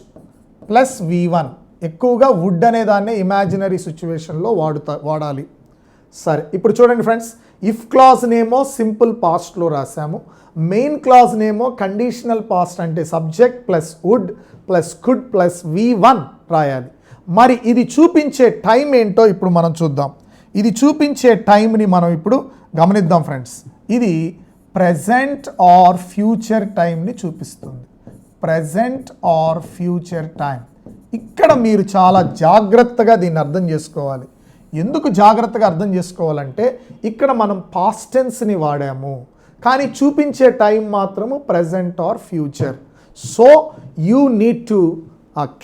ప్లస్ V1. ఎక్కువగా వుడ్ అనే దాన్ని ఇమాజినరీ సిచ్యువేషన్లో వాడాలి. సరే, ఇప్పుడు చూడండి ఫ్రెండ్స్, ఇఫ్ క్లాజ్నేమో సింపుల్ పాస్ట్లో రాసాము, మెయిన్ క్లాజ్నేమో కండిషనల్ పాస్ట్ అంటే subject plus would plus could plus V1 రాయాలి. మరి ఇది చూపించే టైం ఏంటో ఇప్పుడు మనం చూద్దాం. ఇది చూపించే టైంని మనం ఇప్పుడు గమనిద్దాం ఫ్రెండ్స్. ఇది ప్రెజెంట్ ఆర్ ఫ్యూచర్ టైంని చూపిస్తుంది. Present or future time. ఇక్కడ మీరు చాలా జాగ్రత్తగా దీన్ని అర్థం చేసుకోవాలి. ఎందుకు జాగ్రత్తగా అర్థం చేసుకోవాలంటే, ఇక్కడ మనం పాస్ట్ టెన్స్ని వాడాము, కానీ చూపించే టైం మాత్రము present or future. So you need to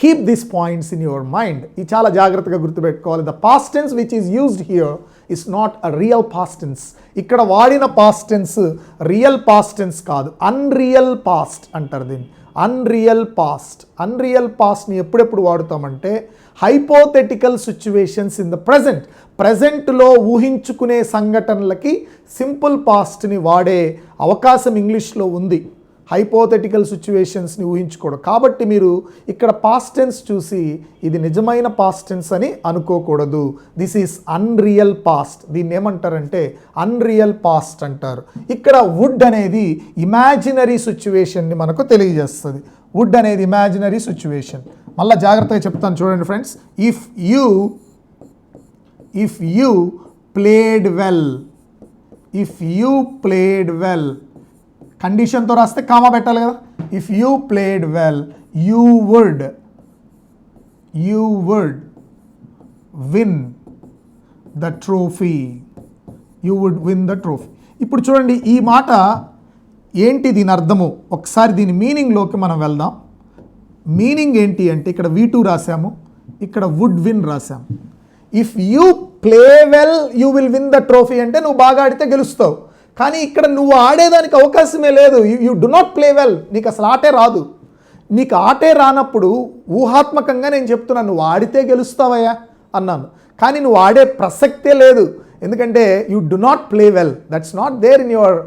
keep this points in your mind. ఇది చాలా జాగ్రత్తగా గుర్తుపెట్టుకోవాలి. The past tense which is used here is not a real past tense. ఇక్కడ వాడిన past tense real past tense కాదు, unreal past అంటారు దీన్ని. Unreal పాస్ట్ని ఎప్పుడెప్పుడు వాడుతామంటే హైపోథెటికల్ సిచ్యువేషన్స్ ఇన్ ద ప్రజెంట్లో ఊహించుకునే సంఘటనలకి సింపుల్ పాస్ట్ని వాడే అవకాశం ఇంగ్లీష్లో ఉంది. హైపోథెటికల్ సిచ్యువేషన్స్ని ఊహించుకోవడం. కాబట్టి మీరు ఇక్కడ పాస్ట్ టెన్స్ చూసి ఇది నిజమైన పాస్ట్ టెన్స్ అని అనుకోకూడదు. This is unreal past. దీన్ని ఏమంటారంటే అన్రియల్ పాస్ట్ అంటారు. ఇక్కడ వుడ్ అనేది ఇమాజినరీ సిచ్యువేషన్ని మనకు తెలియజేస్తుంది. వుడ్ అనేది ఇమాజినరీ సిచ్యువేషన్. మళ్ళీ జాగ్రత్తగా చెప్తాను చూడండి friends. If you played well కండిషన్తో రాస్తే కామా పెట్టాలి కదా. If you played well you would win the trophy. ఇప్పుడు చూడండి ఈ మాట ఏంటి, దీని అర్థము ఒకసారి దీని మీనింగ్లోకి మనం వెళ్దాం. మీనింగ్ ఏంటి అంటే ఇక్కడ V2 రాసాము, ఇక్కడ వుడ్ విన్ రాసాము. If you play well you will win the trophy అంటే నువ్వు బాగా ఆడితే గెలుస్తావు. కానీ ఇక్కడ నువ్వు ఆడేదానికి అవకాశమే లేదు. You do not play well, నీకు అసలు ఆటే రాదు. నీకు ఆటే రానప్పుడు ఊహాత్మకంగా నేను చెప్తున్నాను నువ్వు ఆడితే గెలుస్తావయ్యా అన్నాను, కానీ నువ్వు ఆడే ప్రసక్తే లేదు. ఎందుకంటే you do not play well, that's not there in your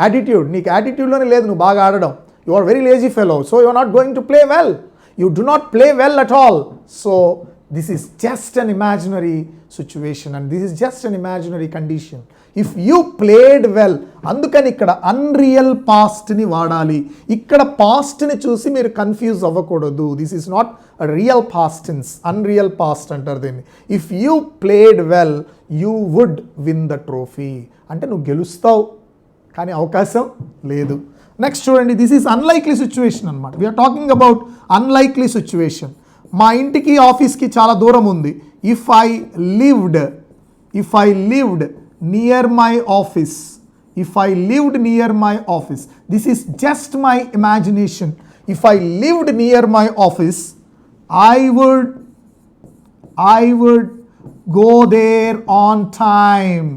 attitude. నీకు యాటిట్యూడ్లోనే లేదు నువ్వు బాగా ఆడడం. You are very lazy fellow, so you are not going to play well. You do not play well at all. So this is just an imaginary situation and this is just an imaginary condition. If you played well, అందుకని ఇక్కడ unreal పాస్ట్ని వాడాలి. ఇక్కడ పాస్ట్ని చూసి మీరు confuse అవ్వకూడదు. This is not a real past tense, unreal past అంటారు దీన్ని. If you played well you would win the trophy అంటే నువ్వు గెలుస్తావు కానీ అవకాశం లేదు. నెక్స్ట్ చూడండి, దిస్ ఈజ్ అన్లైక్లీ సిచ్యువేషన్ అనమాట. We're talking about unlikely situation. మా ఇంటికి ఆఫీస్కి చాలా దూరం ఉంది. If I lived near my office, this is just my imagination. If I lived near my office I would go there on time.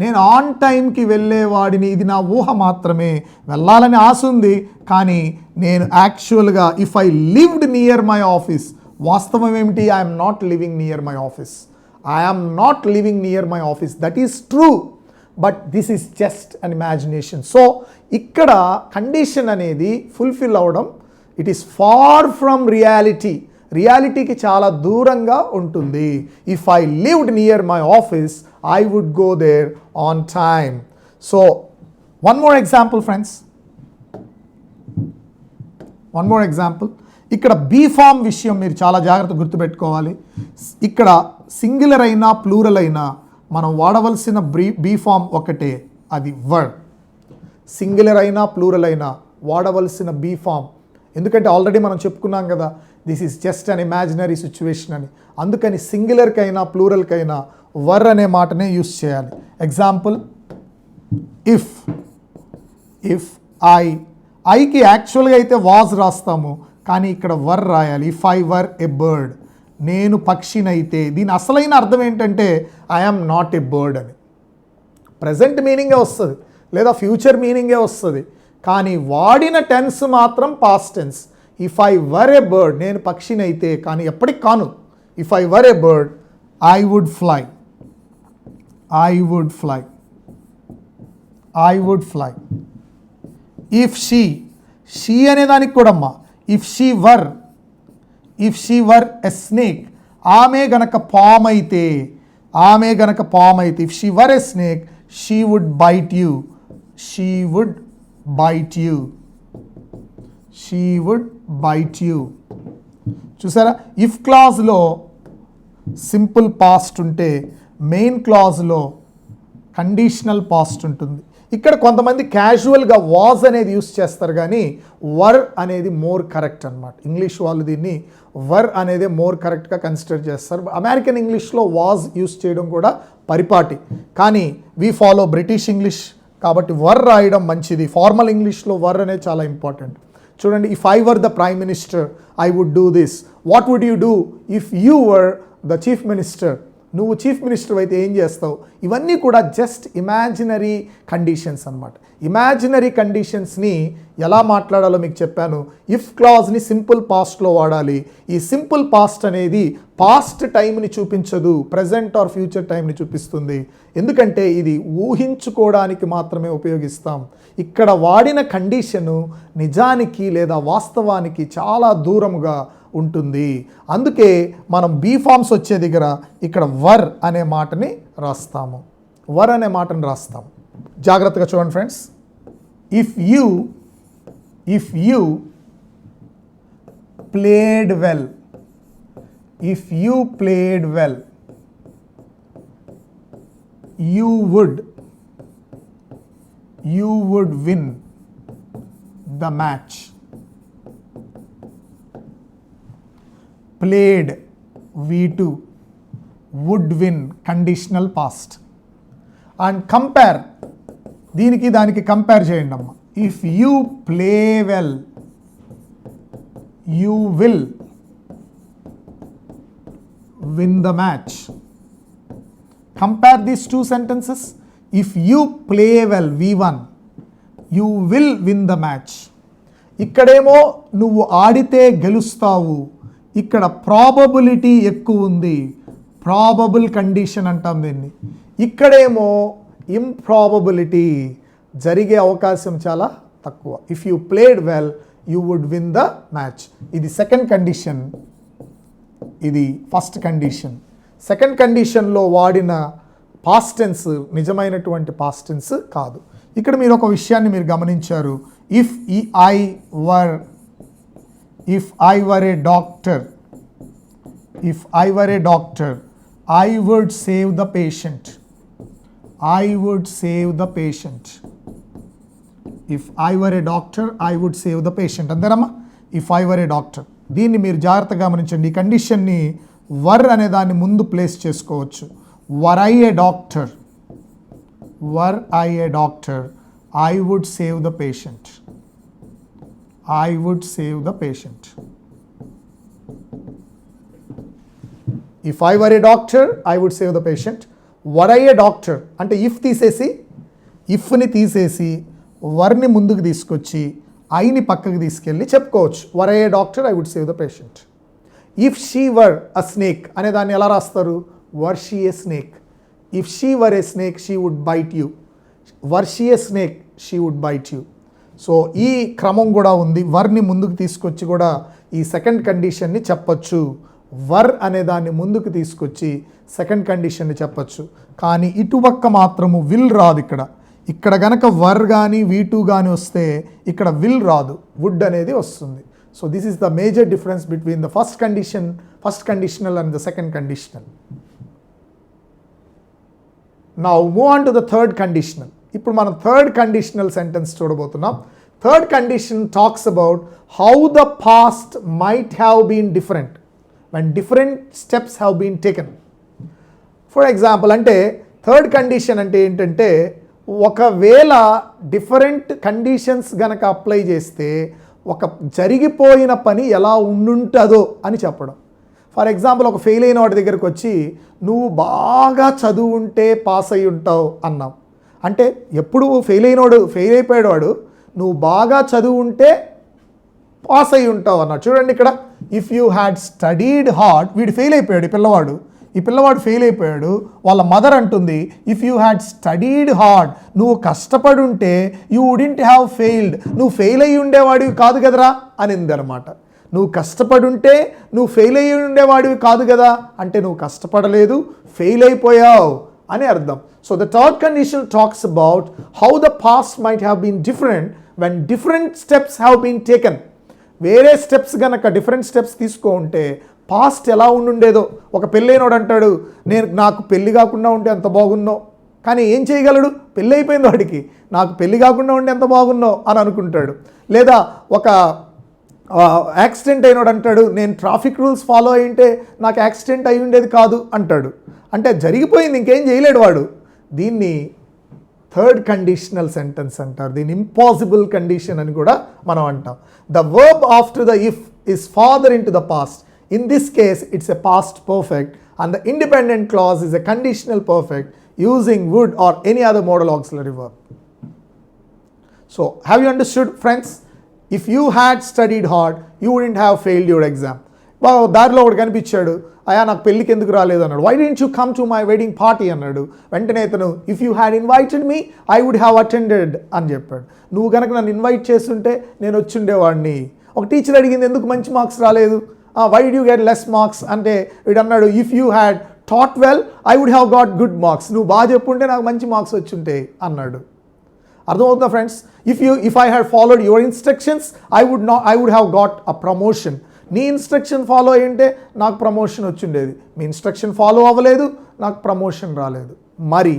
నేను on టైంకి వెళ్ళేవాడిని. ఇది నా ఊహ మాత్రమే, వెళ్ళాలని ఆశ ఉంది కానీ నేను యాక్చువల్గా if I lived near my office, వాస్తవం ఏమిటి? I'm not living near my office. That is true, but this is just an imagination. So ఇక్కడ కండిషన్ అనేది ఫుల్ఫిల్ అవ్వడం, ఇట్ ఈస్ ఫార్ ఫ్రమ్ రియాలిటీకి చాలా దూరంగా ఉంటుంది. If I lived near my office I would go there on time. So one more example friends, ఇక్కడ be form విషయం మీరు చాలా జాగ్రత్తగా గుర్తుపెట్టుకోవాలి. ఇక్కడ సింగులర్ అయినా ప్లూరల్ అయినా మనం వాడవలసిన బీ ఫామ్ ఒకటే, అది వర్. సింగులర్ అయినా ప్లూరల్ అయినా వాడవలసిన బీ ఫామ్. ఎందుకంటే ఆల్రెడీ మనం చెప్పుకున్నాం కదా this is just an imaginary situation అని. అందుకని సింగులర్కైనా ప్లూరల్కైనా వర్ అనే మాటనే యూస్ చేయాలి. ఎగ్జాంపుల్, ఇఫ్ ఐకి యాక్చువల్గా అయితే వాజ్ రాస్తాము కానీ ఇక్కడ వర్ రాయాలి. If I were a bird, నేను పక్షినైతే. దీని అసలైన అర్థం ఏంటంటే ఐఎమ్ నాట్ ఎ బర్డ్ అని. ప్రజెంట్ మీనింగే వస్తుంది లేదా ఫ్యూచర్ మీనింగే వస్తుంది, కానీ వాడిన టెన్స్ మాత్రం past tense. If I were a bird, నేను పక్షినైతే, కానీ ఎప్పటికి కాను. If I were a bird I would fly. If she అనే దానికి కూడా అమ్మా, if she were a snake, ఆమె గనక పామ్ అయితే, if she were a snake she would bite you. చూసారా, ఇఫ్ క్లాజ్లో సింపుల్ పాస్ట్ ఉంటే మెయిన్ క్లాజ్లో కండిషనల్ పాస్ట్ ఉంటుంది. ఇక్కడ కొంతమంది క్యాజువల్గా వాజ్ అనేది యూస్ చేస్తారు కానీ వర్ అనేది మోర్ కరెక్ట్ అనమాట. ఇంగ్లీష్ వాళ్ళు దీన్ని వర్ అనేది మోర్ కరెక్ట్గా కన్సిడర్ చేస్తారు. అమెరికన్ ఇంగ్లీష్లో వాజ్ యూస్ చేయడం కూడా పరిపాటి, కానీ వీ ఫాలో బ్రిటిష్ ఇంగ్లీష్ కాబట్టి వర్ రాయడం మంచిది. ఫార్మల్ ఇంగ్లీష్లో వర్ అనేది చాలా ఇంపార్టెంట్. చూడండి, if I were the prime minister I would do this. What would you do if you were the chief minister? నువ్వు చీఫ్ మినిస్టర్ అయితే ఏం చేస్తావు, ఇవన్నీ కూడా జస్ట్ ఇమాజినరీ కండిషన్స్ అన్నమాట. ఇమాజినరీ కండిషన్స్ని ఎలా మాట్లాడాలో మీకు చెప్పాను. ఇఫ్ క్లాజ్ని సింపుల్ పాస్ట్లో వాడాలి. ఈ సింపుల్ పాస్ట్ అనేది పాస్ట్ టైంని చూపించదు, ప్రజెంట్ ఆర్ ఫ్యూచర్ టైంని చూపిస్తుంది. ఎందుకంటే ఇది ఊహించుకోవడానికి మాత్రమే ఉపయోగిస్తాం. ఇక్కడ వాడిన కండిషను నిజానికి లేదా వాస్తవానికి చాలా దూరముగా ఉంటుంది. అందుకే మనం బీ ఫార్మ్స్ వచ్చే దగ్గర ఇక్కడ వర్ అనే మాటని రాస్తాము. వర్ అనే మాటని రాస్తాము. జాగ్రత్తగా చూడండి friends. If you played well, if you played well, you would win the match. Played V2, would win conditional past. And compare, దీనికి దానికి కంపేర్ చేయండి అమ్మ. If you play well, you will win the match. Compare these two sentences. If you play well, V1, you will win the match. ఇక్కడేమో నువ్వు ఆడితే గెలుస్తావు, ఇక్కడ probability ఎక్కువ ఉంది, ప్రాబబుల్ కండిషన్ అంటాం దీన్ని. ఇక్కడేమో ఇంప్రాబబిలిటీ, జరిగే అవకాశం చాలా తక్కువ. If you played well you would win the match. ఇది సెకండ్ కండిషన్, ఇది ఫస్ట్ కండిషన్. సెకండ్ కండిషన్లో వాడిన పాస్ట్ టెన్స్ నిజమైనటువంటి పాస్ట్ టెన్స్ కాదు. ఇక్కడ మీరు ఒక విషయాన్ని మీరు గమనించారు. If I were a doctor, if I were a doctor, I would save the patient, I would save the patient. If I were a doctor I would save the patient. అంతేనమ్మా, if I were a doctor. దీన్ని మీరు జాగ్రత్తగా గమనించండి. ఈ కండిషన్ని వర్ అనే దాన్ని ముందు place చేసుకోవచ్చు. Were I a doctor, were I a doctor, I would save the patient, I would save the patient. If I were a doctor I would save the patient. Were I a doctor అంటే if తీసేసి, ఇఫ్ని తీసేసి వర్ని ముందుకు తీసుకొచ్చి ఐని పక్కకి తీసుకెళ్ళి చెప్పుకోవచ్చు. Were I a doctor I would save the patient. If she were a snake అనే దాన్ని ఎలా రాస్తారు? Were she a snake. If she were a snake she would bite you, were she a snake she would bite you. So ఈ క్రమం కూడా ఉంది. వర్ని ముందుకు తీసుకొచ్చి కూడా ఈ సెకండ్ కండిషన్ని చెప్పచ్చు. వర్ అనే దాన్ని ముందుకు తీసుకొచ్చి సెకండ్ కండిషన్ని చెప్పచ్చు. కానీ ఇటుపక్క మాత్రము విల్ రాదు. ఇక్కడ గనక వర్ కానీ V2 కానీ వస్తే ఇక్కడ విల్ రాదు, వుడ్ అనేది వస్తుంది. So this is the major difference between the first conditional and the second conditional. Now move on to the third conditional. ఇప్పుడు మనం థర్డ్ కండిషనల్ సెంటెన్స్ చూడబోతున్నాం. Third condition talks about how the past might have been different when different steps have been taken. For example, అంటే third condition అంటే ఏంటంటే, ఒకవేళ different conditions గనక apply చేస్తే ఒక జరిగిపోయిన పని ఎలా ఉండుంటుందో అని చెప్పడం. ఫర్ ఎగ్జాంపుల్, ఒక ఫెయిల్ అయిన వాడి దగ్గరకు వచ్చి నువ్వు బాగా చదువుంటే పాస్ అయి ఉంటావు అన్నాం. అంటే ఎప్పుడు ఫెయిల్ అయిపోయాడు వాడు, నువ్వు బాగా చదువుంటే పాస్ అయి ఉంటావు అన్నాడు. చూడండి ఇక్కడ, if you had studied hard, వీడు ఫెయిల్ అయిపోయాడు. ఈ పిల్లవాడు ఫెయిల్ అయిపోయాడు. వాళ్ళ మదర్ అంటుంది, if you had studied hard, నువ్వు కష్టపడి ఉంటే యూ వుడింట్ హ్యావ్ ఫెయిల్డ్, నువ్వు ఫెయిల్ అయ్యి ఉండేవాడివి కాదు కదరా అనింది అనమాట. నువ్వు కష్టపడి ఉంటే నువ్వు ఫెయిల్ అయ్యి ఉండేవాడివి కాదు కదా, అంటే నువ్వు కష్టపడలేదు, ఫెయిల్ అయిపోయావు అని అర్థం. So the third condition talks about how the past might have been different when different steps have been taken. వేరే స్టెప్స్ కనుక డిఫరెంట్ స్టెప్స్ తీసుకో ఉంటే పాస్ట్ ఎలా ఉండుండేదో. ఒక పెళ్ళైనోడు అంటాడు, నాకు పెళ్ళి కాకుండా ఉంటే ఎంత బాగున్నావు, కానీ ఏం చేయగలడు? పెళ్ళి అయిపోయింది వాడికి, నాకు పెళ్ళి కాకుండా ఉంటే ఎంత బాగున్నావు అని అనుకుంటాడు. లేదా ఒక యాక్సిడెంట్ అయినోడు అంటాడు, నేను ట్రాఫిక్ రూల్స్ ఫాలో అయ్యింటే నాకు యాక్సిడెంట్ అయి ఉండేది కాదు అంటాడు. అంటే జరిగిపోయింది, ఇంకేం చేయలేడు వాడు. దీన్ని థర్డ్ కండిషనల్ సెంటెన్స్ అంటారు. దీన్ని ఇంపాసిబుల్ కండిషన్ అని కూడా మనం అంటాం. The verb after the if is father in to the past. In this case, it's a past perfect and the independent clause is a conditional perfect using would or any other modal auxiliary verb. So, have you understood, friends? If you had studied hard, you wouldn't have failed your exam. దారిలో ఒకటి కనిపించాడు, అయ్యా నాకు పెళ్ళికి ఎందుకు రాలేదు అన్నాడు. Why didn't you come to my wedding party అన్నాడు. వెంటనే ఇతను if you had invited me I would have attended అని చెప్పాడు. నువ్వు కనుక నన్ను ఇన్వైట్ చేస్తుంటే నేను వచ్చి ఉండేవాడిని. ఒక టీచర్ అడిగింది ఎందుకు మంచి మార్క్స్ రాలేదు, why did you get less marks అంటే వీడు అన్నాడు if you had thought well I would have got good marks. నువ్వు బాగా చెప్పుంటే నాకు మంచి మార్క్స్ వచ్చి ఉంటాయి అన్నాడు. అర్థమవుతుందా friends? If I had followed your instructions I would have got a promotion. నీ ఇన్స్ట్రక్షన్ ఫాలో అయ్యింటే నాకు ప్రమోషన్ వచ్చిండేది. మీ ఇన్స్ట్రక్షన్ ఫాలో అవ్వలేదు, నాకు ప్రమోషన్ రాలేదు. మరి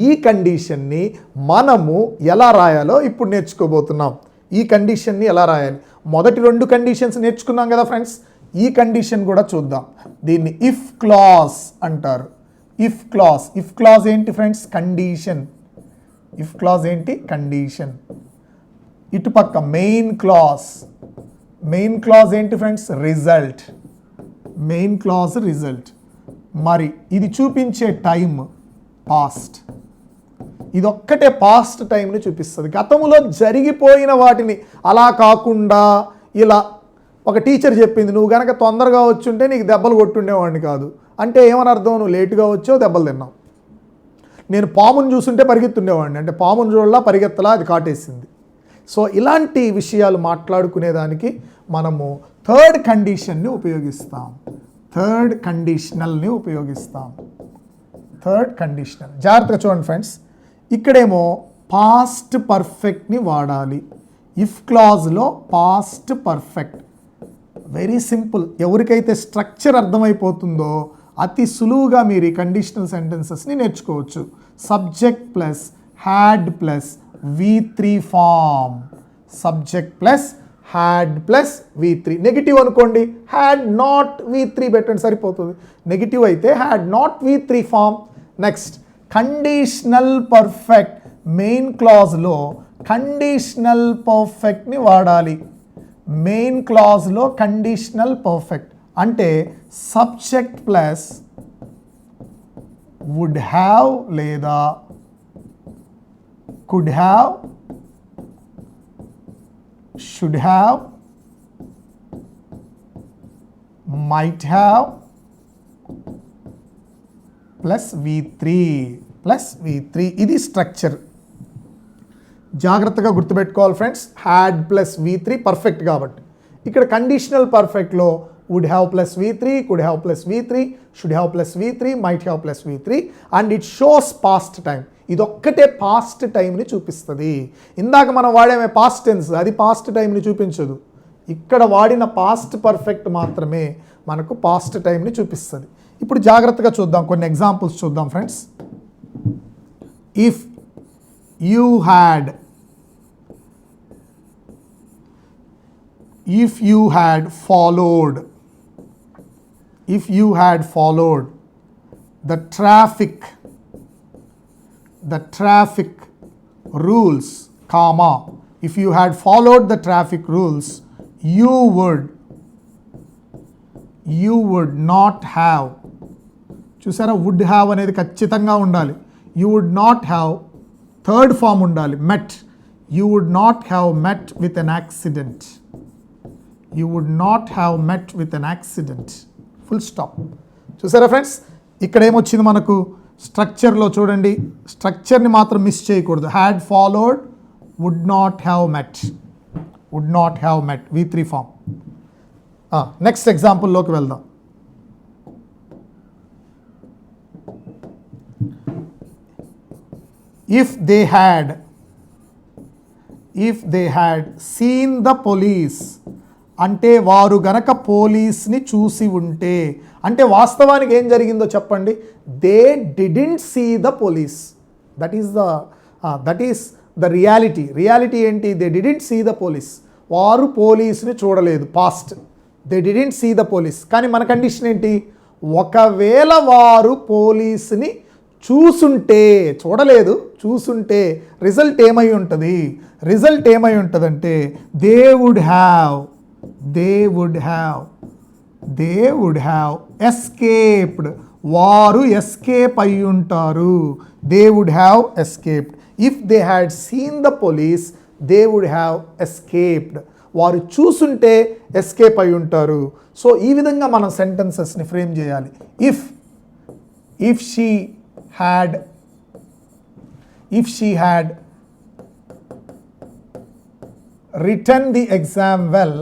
ఈ కండిషన్ని మనము ఎలా రాయాలో ఇప్పుడు నేర్చుకోబోతున్నాం. ఈ కండిషన్ని ఎలా రాయాలి? మొదటి 2 కండిషన్స్ నేర్చుకున్నాం కదా ఫ్రెండ్స్, ఈ కండిషన్ కూడా చూద్దాం. దీన్ని ఇఫ్ క్లాజ్ అంటారు. ఇఫ్ క్లాజ్ ఏంటి ఫ్రెండ్స్? కండిషన్. ఇఫ్ క్లాజ్ ఏంటి? కండిషన్. ఇటుపక్క మెయిన్ క్లాజ్ ఏంటి friends? Result. Main clause result. మరి ఇది చూపించే టైం పాస్ట్. ఇదొక్కటే పాస్ట్ టైంని చూపిస్తుంది. గతంలో జరిగిపోయిన వాటిని అలా కాకుండా ఇలా ఒక టీచర్ చెప్పింది, నువ్వు కనుక తొందరగా వచ్చుంటే నీకు దెబ్బలు కొట్టుండేవాడిని కాదు అంటే ఏమని అర్థం? నువ్వు లేటుగా వచ్చావు, దెబ్బలు తిన్నావు. నేను పామును చూస్తుంటే పరిగెత్తుండేవాడిని అంటే పామును చూడలా పరిగెత్తలా, అది కాటేసింది. సో ఇలాంటి విషయాలు మాట్లాడుకునేదానికి మనము థర్డ్ కండిషన్ని ఉపయోగిస్తాం. Third conditional. జాగ్రత్తగా చూడండి ఫ్రెండ్స్, ఇక్కడేమో పాస్ట్ పర్ఫెక్ట్ని వాడాలి. ఇఫ్ క్లాజ్లో పాస్ట్ పర్ఫెక్ట్. Very simple. ఎవరికైతే స్ట్రక్చర్ అర్థమైపోతుందో అతి సులువుగా మీరు ఈ కండిషనల్ సెంటెన్సెస్ని నేర్చుకోవచ్చు. Subject plus had plus V3 form. Subject plus had plus V3. Negative అనుకోండి హ్యాడ్ నాట్ V3 పెట్టండి సరిపోతుంది. నెగిటివ్ అయితే had not V3 form. Next conditional perfect. Main క్లాజ్లో కండిషనల్ పర్ఫెక్ట్ని వాడాలి. మెయిన్ క్లాజ్లో కండిషనల్ పర్ఫెక్ట్ అంటే సబ్జెక్ట్ ప్లస్ వుడ్ హ్యావ్ లేదా could have, should have, might have plus V3 ఇది స్ట్రక్చర్. జాగ్రత్తగా గుర్తుపెట్టుకోవాలి friends. Had plus V3 perfect కాబట్టి. ఇక్కడ conditional పర్ఫెక్ట్లో would have plus V3, could have plus V3, should have plus V3, might have plus V3 and it shows past time. ఇదొక్కటే past టైంని చూపిస్తుంది. ఇందాక మనం వాడేమే పాస్ట్ టెన్స్, అది పాస్ట్ టైంని చూపించదు. ఇక్కడ వాడిన పాస్ట్ పర్ఫెక్ట్ మాత్రమే మనకు పాస్ట్ టైంని చూపిస్తుంది. ఇప్పుడు జాగ్రత్తగా చూద్దాం, కొన్ని ఎగ్జాంపుల్స్ చూద్దాం friends. If you had followed the traffic rules, comma, if you had followed the traffic rules, you would not have. చూసారా, వుడ్ హ్యావ్ అనేది ఖచ్చితంగా ఉండాలి. You would not have third form ఉండాలి, met. You would not have met with an accident. Full stop. చూసారా friends, ఇక్కడ ఏమొచ్చింది మనకు స్ట్రక్చర్లో చూడండి, స్ట్రక్చర్ని మాత్రం మిస్ చేయకూడదు. Had followed, would not have met V3 form. Next ఎగ్జాంపుల్లోకి వెళ్దాం. If they had seen the police అంటే వారు గనక పోలీస్ని చూసి ఉంటే, అంటే వాస్తవానికి ఏం జరిగిందో చెప్పండి. They didn't see the police. That is the reality. Reality ఏంటి? They didn't see the police. వారు పోలీస్ని చూడలేదు, past. They didn't see the police. కానీ మన కండిషన్ ఏంటి? ఒకవేళ వారు పోలీస్ని చూసుంటే, చూడలేదు, చూసుంటే రిజల్ట్ ఏమై ఉంటుంది? రిజల్ట్ ఏమై ఉంటుందంటే they would have they would have escaped, వారు ఎస్కేప్ అయి ఉంటారు. They would have escaped. If they had seen the police they would have escaped, వారు చూసుంటే ఎస్కేప్ అయి ఉంటారు. సో ఈ విధంగా మనం సెంటెన్సెస్ని ఫ్రేమ్ చేయాలి. If she had written the exam well,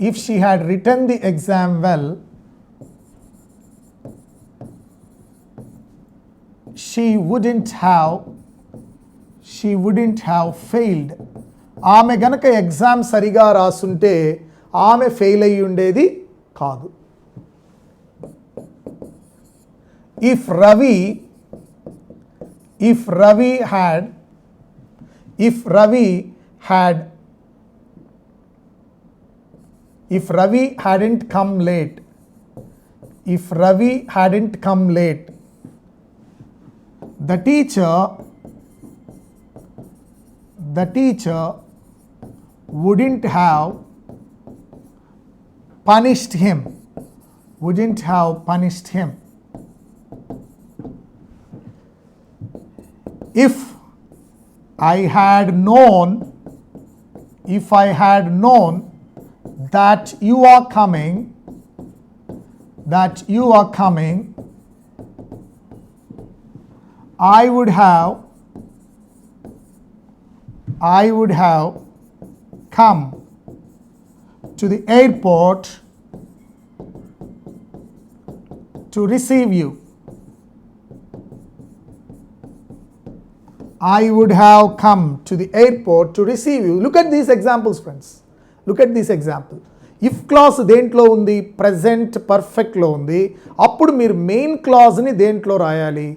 if she had written the exam well, she wouldn't have failed. ఆమె గనక ఎగ్జామ్ సరిగా రాసుంటే ఆమె ఫెయిల్ అయ్యి ఉండేది కాదు. If Ravi hadn't come late, the teacher wouldn't have punished him. If I had known that you are coming, I would have come to the airport to receive you. I would have come to the airport to receive you. Look at these examples, friends. Look at this example. If clause దేంట్లో ఉంది? Present పర్ఫెక్ట్లో ఉంది. అప్పుడు మీరు main క్లాజ్ని దేంట్లో రాయాలి?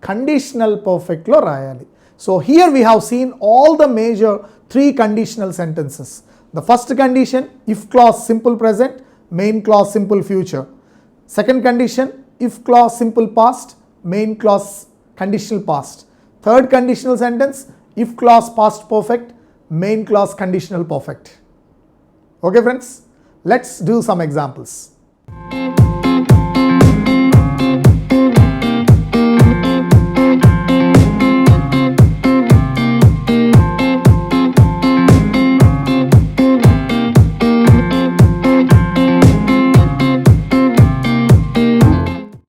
Conditional పర్ఫెక్ట్లో రాయాలి. So here we have seen all the major 3 conditional sentences. The first condition if clause simple present, main class simple future. Second condition if clause simple past, main class conditional past. Third conditional sentence, if clause past perfect, main clause conditional perfect. Okay friends, let's do some examples.